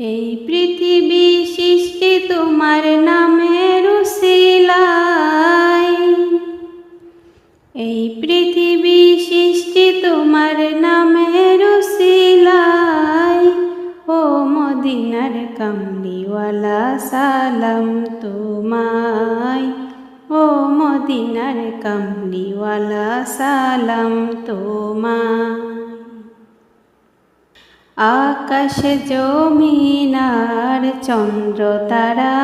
এই পৃথিবী সৃষ্টি তোমার নামের উসিলায়, এই পৃথিবী সৃষ্টি তোমার নামের উসিলায়। ও মদিনার কামলিওয়ালা সালাম তোমায়, ও মদিনার কামলিওয়ালা সালাম তোমায়। আকাশ জমিন আর চন্দ্র তারা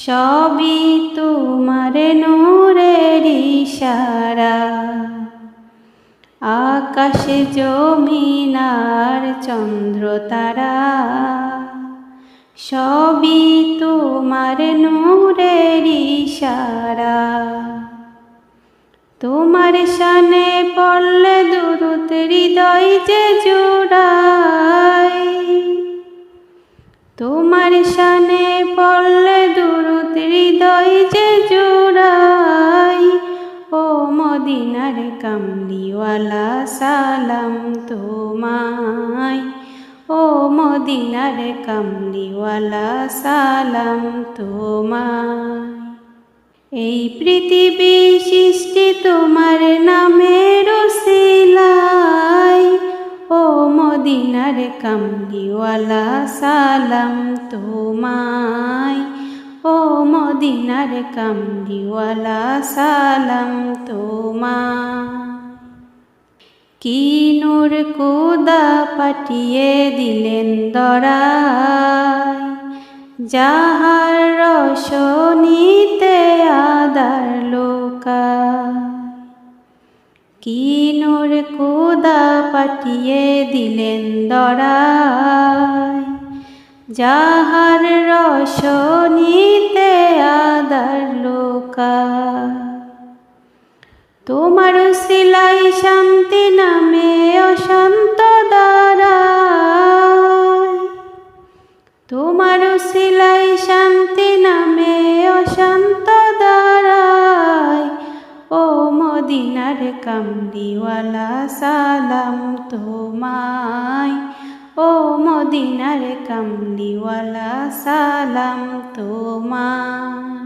সবই তোমার নূরের ইশারা। আকাশ জমিন আর চন্দ্র তারা সবই তোমার নূরের ইশারা। তোমার শানে পড়লে দুরূদ হৃদয় যে জুড়ায়, তোমার শানে পড়লে দুরূদ হৃদয় যে জুড়ায়। ও মদিনার কামলিওয়ালা সালাম তোমায়, ও মদিনার কামলিওয়ালা সালাম তোমায়। এই পৃথিবী সৃষ্টি তোমার নামের উসিলায়, ও মদিনার কামলিওয়ালা সালাম তোমায়, ও মদিনার কামলিওয়ালা সালাম তোমায়। কি নূর খোদা পাঠিয়ে দিলেন দরায়, যাহার রোশনীতে আঁধার লুকায়। কি নূর খোদা পাঠিয়ে দিলেন দরায়, যাহার রোশনীতে আঁধার লুকায়। তোমার উসিলায় শান্তি নামে অশান্ত দাঁড়ায়, তোমার উসিলায় শান্তি নামে অশান্ত দাঁড়ায়। ও মদিনার কামলিওয়ালা সালাম তোমায়, ও মদিনার কামলিওয়ালা সালাম তোমায়।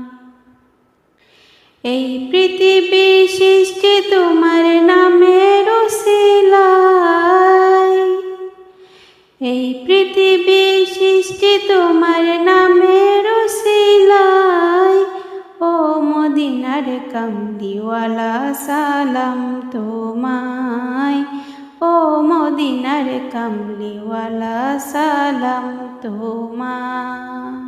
এই পৃথিবী সৃষ্টি তোমার নামের উসিলায়, এই পৃথিবী সৃষ্টি তোমার নামের উসিলায়। ও মদিনার কামলিওয়ালা সালাম তোমায়, ও মদিনার কামলিওয়ালা সালাম তোমায়।